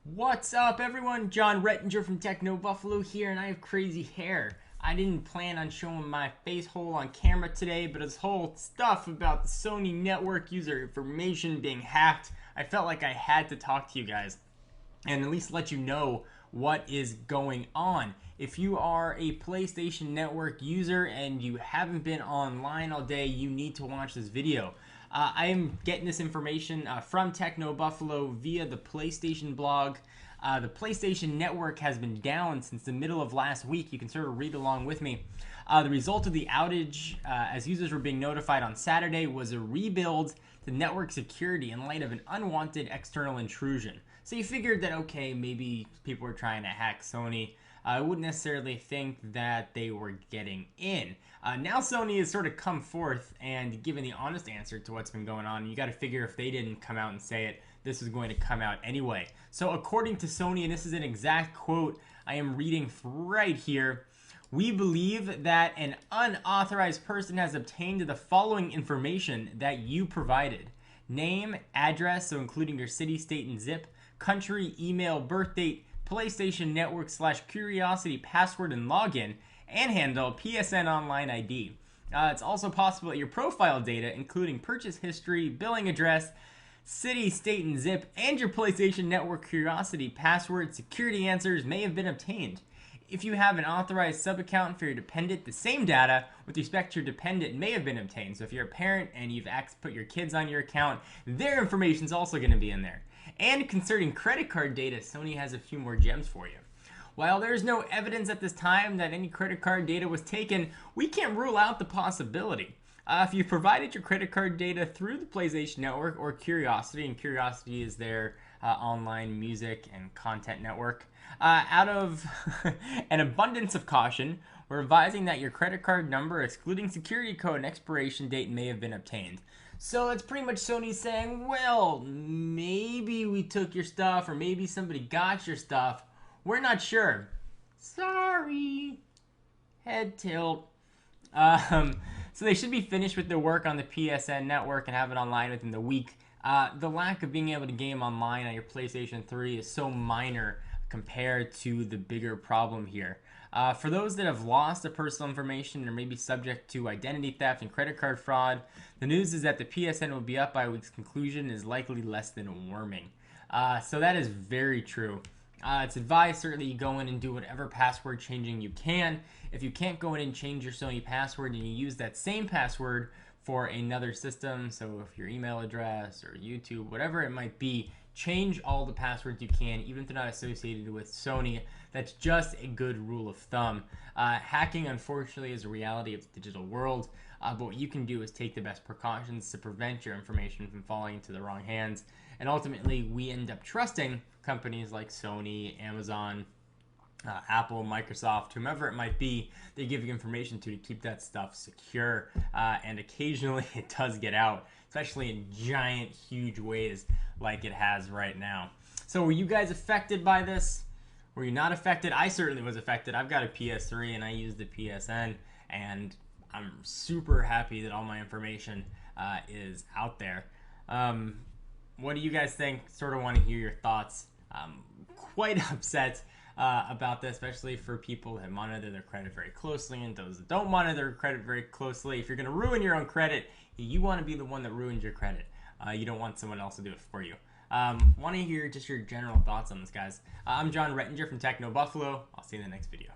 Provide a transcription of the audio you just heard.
What's up, everyone? John Rettinger from Techno Buffalo here, and I have crazy hair. I didn't plan on showing my face hole on camera today, but this whole stuff about the Sony network user information being hacked, I felt like I had to talk to you guys and at least let you know what is going on. If you are a PlayStation Network user and you haven't been online all day, you need to watch this video. I am getting this information from Techno Buffalo via the PlayStation blog. The PlayStation Network has been down since the middle of last week. You can sort of read along with me. The result of the outage, as users were being notified on Saturday, was a rebuild to network security in light of an unwanted external intrusion. So you figured that, okay, maybe people were trying to hack Sony. I wouldn't necessarily think that they were getting in. Now Sony has sort of come forth and given the honest answer to what's been going on. You got to figure if they didn't come out and say it, this is going to come out anyway. So according to Sony, and this is an exact quote I am reading right here, we believe that an unauthorized person has obtained the following information that you provided. Name, address, so including your city, state, and zip, country, email, birth date, PlayStation Network / Curiosity password and login, and handle PSN Online ID. It's also possible that your profile data, including purchase history, billing address, city, state, and zip, and your PlayStation Network Curiosity password security answers may have been obtained. If you have an authorized sub-account for your dependent, the same data with respect to your dependent may have been obtained. So if you're a parent and you've put your kids on your account, their information is also going to be in there. And concerning credit card data, Sony has a few more gems for you. While there's no evidence at this time that any credit card data was taken, we can't rule out the possibility. If you provided your credit card data through the PlayStation Network or Curiosity, and Curiosity is their online music and content network, out of an abundance of caution, we're advising that your credit card number, excluding security code and expiration date, may have been obtained. So it's pretty much Sony saying, well, maybe we took your stuff or maybe somebody got your stuff. We're not sure. Sorry. Head tilt. So they should be finished with their work on the PSN network and have it online within the week. The lack of being able to game online on your PlayStation 3 is so minor compared to the bigger problem here. For those that have lost their personal information or may be subject to identity theft and credit card fraud, the news is that the PSN will be up by a week's conclusion and is likely less than warming. So that is very true. It's advised certainly you go in and do whatever password changing you can. If you can't go in and change your Sony password and you use that same password for another system, so if your email address or YouTube, whatever it might be, change all the passwords you can, even if they're not associated with Sony. That's just a good rule of thumb. Hacking, unfortunately, is a reality of the digital world, but what you can do is take the best precautions to prevent your information from falling into the wrong hands. And ultimately, we end up trusting companies like Sony, Amazon, Apple, Microsoft, whomever it might be, they give you information to keep that stuff secure. And occasionally it does get out, especially in giant, huge ways like it has right now. So were you guys affected by this? Were you not affected? I certainly was affected. I've got a PS3 and I use the PSN, and I'm super happy that all my information is out there. What do you guys think? Sort of want to hear your thoughts. Quite upset about this, especially for people that monitor their credit very closely and those that don't monitor their credit very closely. If you're going to ruin your own credit, you want to be the one that ruins your credit. You don't want someone else to do it for you. Want to hear just your general thoughts on this, guys. I'm John Rettinger from Techno Buffalo. I'll see you in the next video.